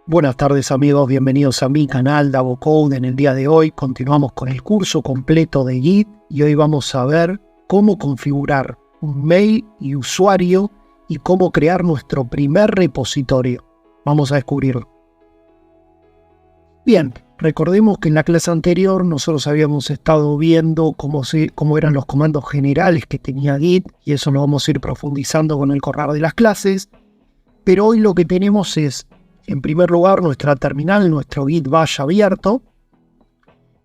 Buenas tardes amigos, bienvenidos a mi canal DavoCode. En el día de hoy continuamos con el curso completo de Git y hoy vamos a ver cómo configurar un mail y usuario y cómo crear nuestro primer repositorio. Vamos a descubrirlo. Bien, recordemos que en la clase anterior nosotros habíamos estado viendo cómo eran los comandos generales que tenía Git y eso lo vamos a ir profundizando con el correr de las clases. Pero hoy lo que tenemos es, en primer lugar, nuestra terminal, nuestro Git bash abierto.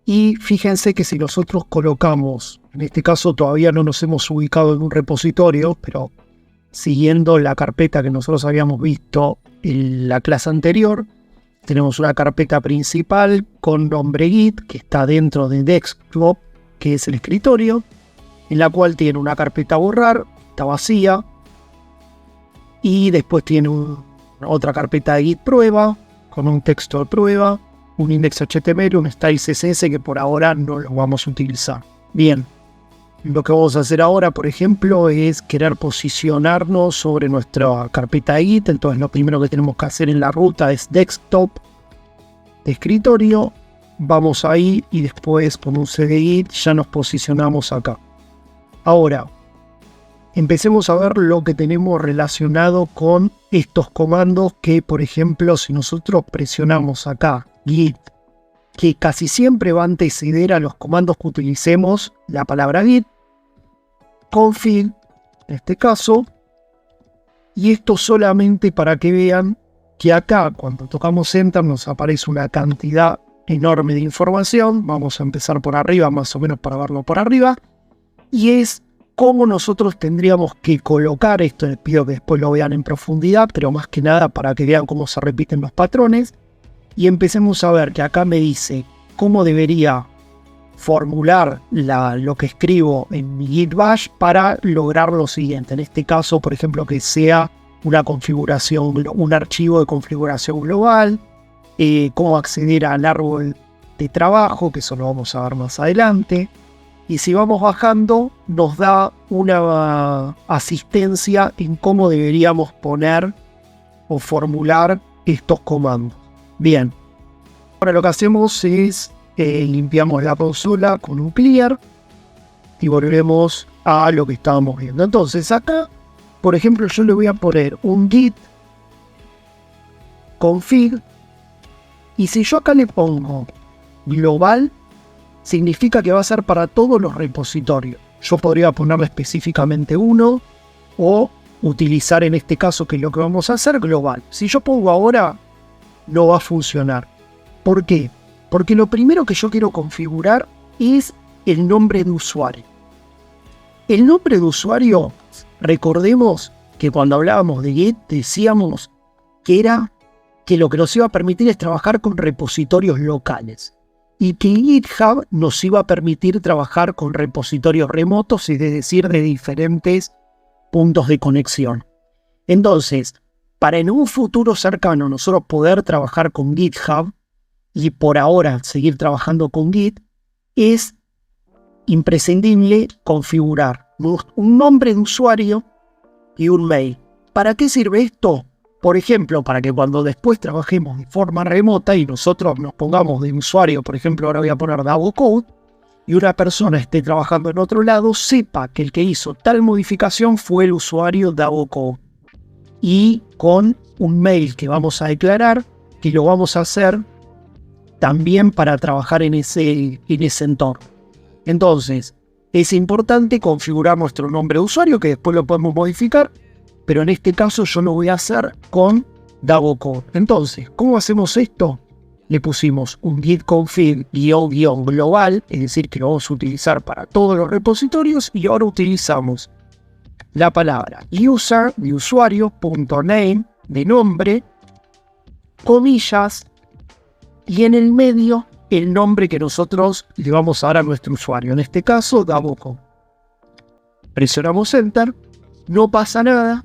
Y fíjense que si nosotros colocamos, en este caso todavía no nos hemos ubicado en un repositorio, pero siguiendo la carpeta que nosotros habíamos visto en la clase anterior, tenemos una carpeta principal con nombre Git que está dentro de Desktop, que es el escritorio, en la cual tiene una carpeta a borrar, está vacía, y después tiene otra carpeta de Git prueba, con un texto de prueba, un index HTML, un style CSS que por ahora no lo vamos a utilizar. Bien, lo que vamos a hacer ahora, por ejemplo, es querer posicionarnos sobre nuestra carpeta de Git. Entonces lo primero que tenemos que hacer en la ruta es desktop, de escritorio, vamos ahí y después con un cd-git ya nos posicionamos acá. Ahora, empecemos a ver lo que tenemos relacionado con estos comandos que, por ejemplo, si nosotros presionamos acá Git, que casi siempre va a anteceder a los comandos que utilicemos la palabra Git, config, en este caso, y esto solamente para que vean que acá cuando tocamos Enter nos aparece una cantidad enorme de información. Vamos a empezar por arriba, más o menos para verlo por arriba, y es cómo nosotros tendríamos que colocar esto. Les pido que después lo vean en profundidad, pero más que nada para que vean cómo se repiten los patrones. Y empecemos a ver que acá me dice cómo debería formular lo que escribo en mi Git bash para lograr lo siguiente. En este caso, por ejemplo, que sea una configuración, un archivo de configuración global, cómo acceder al árbol de trabajo, que eso lo vamos a ver más adelante. Y si vamos bajando, nos da una asistencia en cómo deberíamos poner o formular estos comandos. Bien, ahora lo que hacemos es limpiamos la consola con un clear y volvemos a lo que estábamos viendo. Entonces acá, por ejemplo, yo le voy a poner un git config, y si yo acá le pongo global, significa que va a ser para todos los repositorios. Yo podría ponerle específicamente uno o utilizar en este caso, que es lo que vamos a hacer, global. Si yo pongo ahora, no va a funcionar. ¿Por qué? Porque lo primero que yo quiero configurar es el nombre de usuario. El nombre de usuario, recordemos que cuando hablábamos de Git decíamos que lo que nos iba a permitir es trabajar con repositorios locales. Y que GitHub nos iba a permitir trabajar con repositorios remotos, es decir, de diferentes puntos de conexión. Entonces, para en un futuro cercano nosotros poder trabajar con GitHub y por ahora seguir trabajando con Git, es imprescindible configurar un nombre de usuario y un mail. ¿Para qué sirve esto? Por ejemplo, para que cuando después trabajemos de forma remota y nosotros nos pongamos de usuario, por ejemplo, ahora voy a poner DavoCode, y una persona esté trabajando en otro lado, sepa que el que hizo tal modificación fue el usuario DavoCode. Y con un mail que vamos a declarar, que lo vamos a hacer también para trabajar en ese entorno. Entonces, es importante configurar nuestro nombre de usuario, que después lo podemos modificar, pero en este caso yo lo voy a hacer con DavoCode. Entonces, ¿cómo hacemos esto? Le pusimos un git config -- global, es decir, que lo vamos a utilizar para todos los repositorios, y ahora utilizamos la palabra user de usuario, .name de nombre, comillas, y en el medio el nombre que nosotros le vamos a dar a nuestro usuario, en este caso DavoCode. Presionamos Enter, no pasa nada.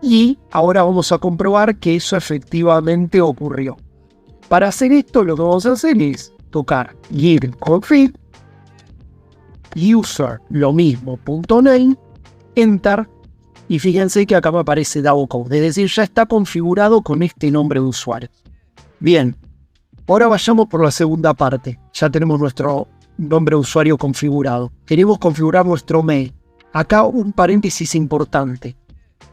Y ahora vamos a comprobar que eso efectivamente ocurrió. Para hacer esto, lo que vamos a hacer es tocar git config, user, lo mismo, .name, enter, Y fíjense que acá me aparece DAO Code, es decir, ya está configurado con este nombre de usuario. Bien, ahora vayamos por la segunda parte. Ya tenemos nuestro nombre de usuario configurado. Queremos configurar nuestro mail. Acá un paréntesis importante.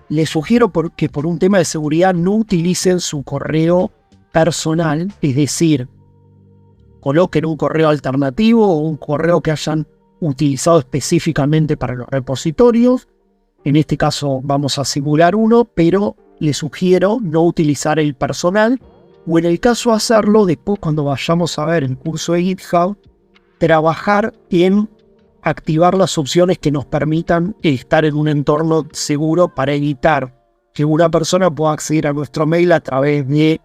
Les sugiero que por un tema de seguridad no utilicen su correo personal, es decir, coloquen un correo alternativo o un correo que hayan utilizado específicamente para los repositorios. En este caso vamos a simular uno, pero les sugiero no utilizar el personal, o en el caso de hacerlo, después cuando vayamos a ver el curso de GitHub, trabajar en activar las opciones que nos permitan estar en un entorno seguro para evitar que una persona pueda acceder a nuestro mail a través de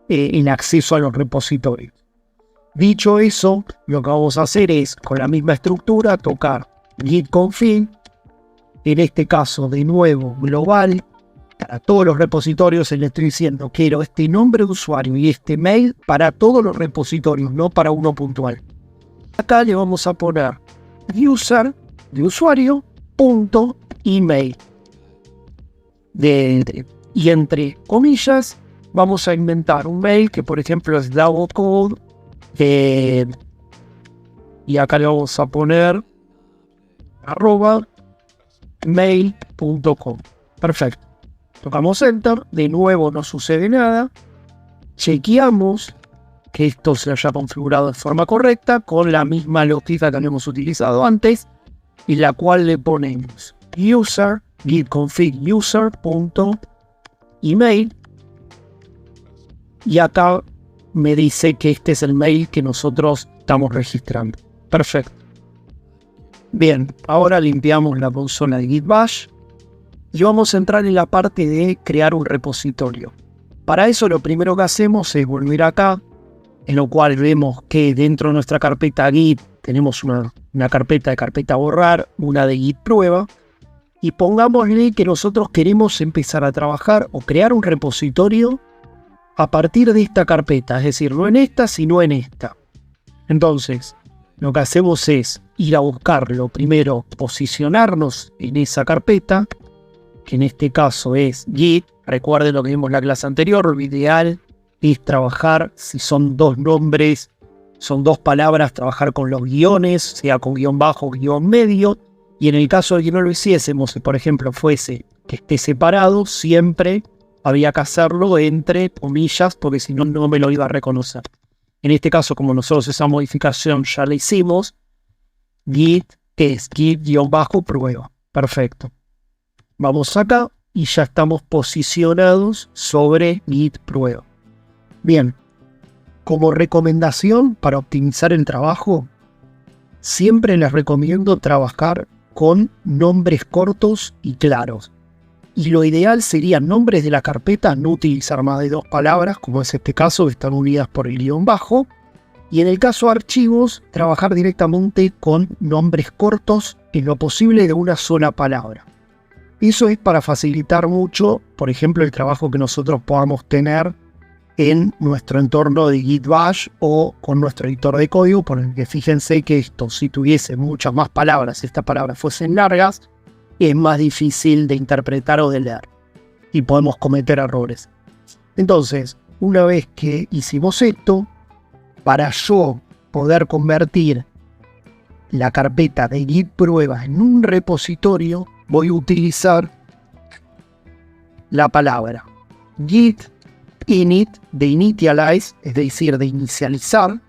el acceso a los repositorios. Dicho eso, lo que vamos a hacer es, con la misma estructura, tocar git config, en este caso de nuevo global, para todos los repositorios. Le estoy diciendo, quiero este nombre de usuario y este mail para todos los repositorios, no para uno puntual. Acá le vamos a poner user de usuario punto email. Y entre comillas vamos a inventar un mail que por ejemplo es DAO Code. Y acá le vamos a poner @mail.com. Perfecto. Tocamos Enter. De nuevo no sucede nada. Chequeamos que esto se haya configurado de forma correcta con la misma lógica que habíamos utilizado antes, y la cual le ponemos user git config user.email, y acá me dice que este es el mail que nosotros estamos registrando. Perfecto. Bien, ahora limpiamos la consola de Git Bash y vamos a entrar en la parte de crear un repositorio. Para eso lo primero que hacemos es volver acá, en lo cual vemos que dentro de nuestra carpeta Git tenemos una carpeta de carpeta borrar, una de Git prueba, y pongámosle que nosotros queremos empezar a trabajar o crear un repositorio a partir de esta carpeta, es decir, no en esta, sino en esta. Entonces, lo que hacemos es ir a buscarlo, primero posicionarnos en esa carpeta, que en este caso es Git. Recuerden lo que vimos en la clase anterior, lo ideal es trabajar, si son dos nombres, son dos palabras, trabajar con los guiones, sea con guión bajo, guión medio, y en el caso de que no lo hiciésemos, por ejemplo, fuese que esté separado, siempre había que hacerlo entre comillas, porque si no, no me lo iba a reconocer. En este caso, como nosotros esa modificación ya la hicimos, git, que es git-prueba. Perfecto. Vamos acá y ya estamos posicionados sobre git prueba. Bien, como recomendación para optimizar el trabajo, siempre les recomiendo trabajar con nombres cortos y claros. Y lo ideal sería nombres de la carpeta, no utilizar más de 2 palabras, como es este caso, que están unidas por el guión bajo. Y en el caso de archivos, trabajar directamente con nombres cortos, en lo posible de una sola palabra. Eso es para facilitar mucho, por ejemplo, el trabajo que nosotros podamos tener en nuestro entorno de Git Bash o con nuestro editor de código, por el que fíjense que esto, si tuviese muchas más palabras, estas palabras fuesen largas, es más difícil de interpretar o de leer y podemos cometer errores. Entonces, una vez que hicimos esto, para yo poder convertir la carpeta de Git prueba en un repositorio, voy a utilizar la palabra git init de initialize, es decir, de inicializar,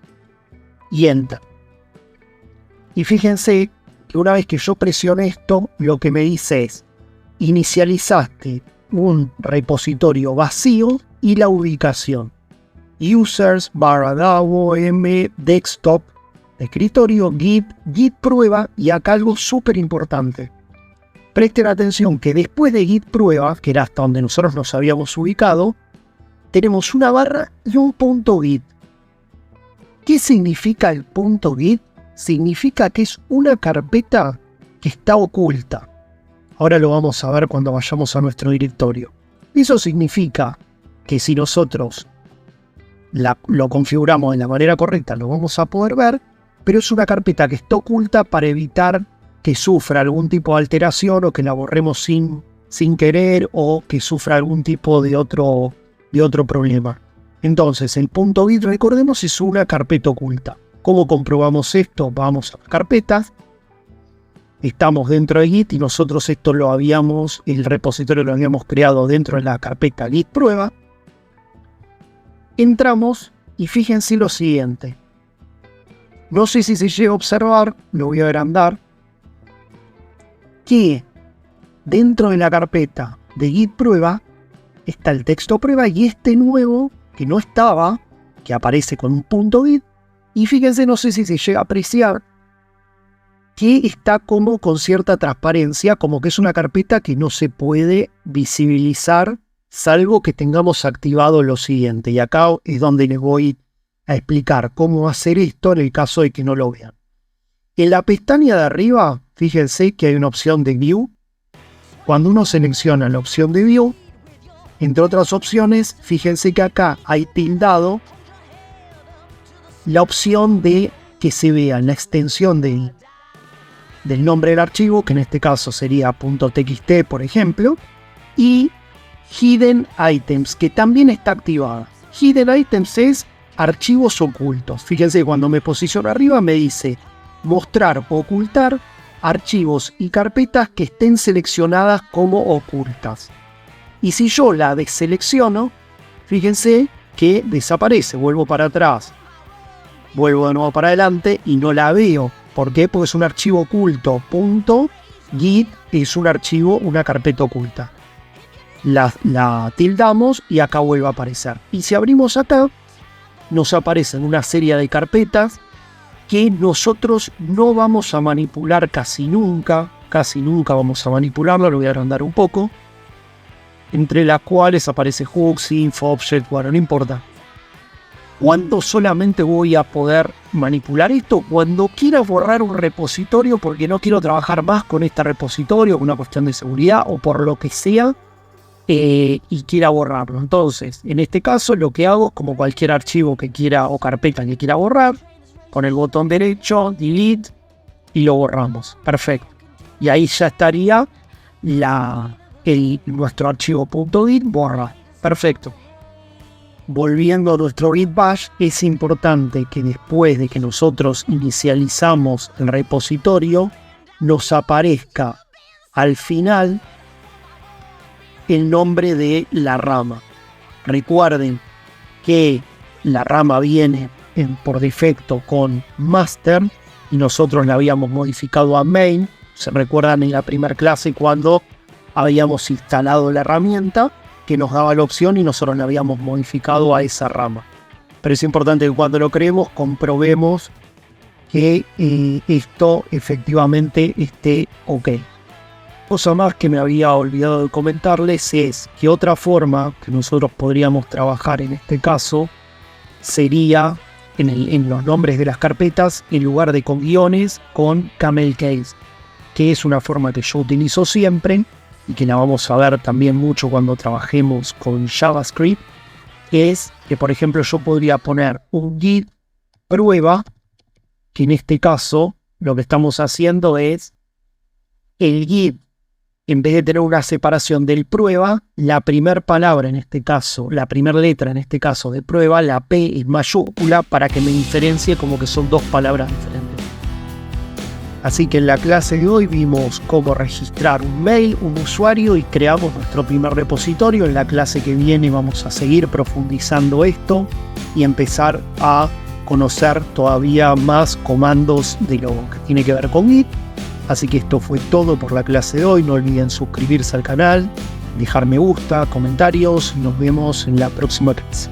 y enter. Y fíjense que una vez que yo presiono esto, lo que me dice es: inicializaste un repositorio vacío y la ubicación users/DAO m desktop de escritorio git prueba. Y acá algo súper importante, presten atención que después de git prueba, que era hasta donde nosotros nos habíamos ubicado, tenemos una barra y un punto git. ¿Qué significa el punto git? Significa que es una carpeta que está oculta. Ahora lo vamos a ver cuando vayamos a nuestro directorio. Eso significa que si nosotros lo configuramos de la manera correcta, lo vamos a poder ver, pero es una carpeta que está oculta para evitar que sufra algún tipo de alteración o que la borremos sin sin querer o que sufra algún tipo de otro problema. Entonces, el .git, recordemos, es una carpeta oculta. ¿Cómo comprobamos esto? Vamos a las carpetas. Estamos dentro de Git y nosotros el repositorio lo habíamos creado dentro de la carpeta Git prueba. Entramos y fíjense lo siguiente. No sé si se llega a observar, lo voy a agrandar, que dentro de la carpeta de Git prueba está el texto prueba y este nuevo que no estaba, que aparece con un .git, y fíjense, no sé si se llega a apreciar, que está como con cierta transparencia, como que es una carpeta que no se puede visibilizar, salvo que tengamos activado lo siguiente. Y acá es donde les voy a explicar cómo hacer esto en el caso de que no lo vean. En la pestaña de arriba, fíjense que hay una opción de View. Cuando uno selecciona la opción de View, entre otras opciones, fíjense que acá hay tildado la opción de que se vea la extensión del nombre del archivo, que en este caso sería .txt, por ejemplo, y Hidden Items, que también está activada. Hidden Items es archivos ocultos. Fíjense, cuando me posiciono arriba me dice mostrar o ocultar archivos y carpetas que estén seleccionadas como ocultas. Y si yo la deselecciono, fíjense que desaparece. Vuelvo para atrás, vuelvo de nuevo para adelante y no la veo. ¿Por qué? Porque es un archivo oculto. .git es un archivo, una carpeta oculta. La tildamos y acá vuelve a aparecer. Y si abrimos acá, nos aparecen una serie de carpetas que nosotros no vamos a manipular casi nunca vamos a manipularla, lo voy a agrandar un poco, entre las cuales aparece hooks, info, object, bueno, no importa. ¿Cuándo solamente voy a poder manipular esto? Cuando quiera borrar un repositorio porque no quiero trabajar más con este repositorio, por una cuestión de seguridad o por lo que sea, y quiera borrarlo. Entonces, en este caso lo que hago es como cualquier archivo que quiera o carpeta que quiera borrar, con el botón derecho, delete, y lo borramos. Perfecto. Y ahí ya estaría nuestro archivo .git borra. Perfecto. Volviendo a nuestro Git bash, es importante que después de que nosotros inicializamos el repositorio, nos aparezca al final el nombre de la rama. Recuerden que la rama viene por defecto con master y nosotros la habíamos modificado a main. Se recuerdan en la primera clase cuando habíamos instalado la herramienta que nos daba la opción y nosotros la habíamos modificado a esa rama. Pero es importante que cuando lo creemos comprobemos que esto efectivamente esté ok. Cosa más que me había olvidado de comentarles es que otra forma que nosotros podríamos trabajar en este caso sería en los nombres de las carpetas, en lugar de con guiones, con camel case, que es una forma que yo utilizo siempre y que la vamos a ver también mucho cuando trabajemos con JavaScript, es que, por ejemplo, yo podría poner un git prueba, que en este caso lo que estamos haciendo es el git, en vez de tener una separación del prueba, la primera palabra en este caso, la primera letra en este caso de prueba, la P es mayúscula para que me diferencie como que son dos palabras diferentes. Así que en la clase de hoy vimos cómo registrar un mail, un usuario y creamos nuestro primer repositorio. En la clase que viene vamos a seguir profundizando esto y empezar a conocer todavía más comandos de lo que tiene que ver con Git. Así que esto fue todo por la clase de hoy. No olviden suscribirse al canal, dejar me gusta, comentarios. Nos vemos en la próxima clase.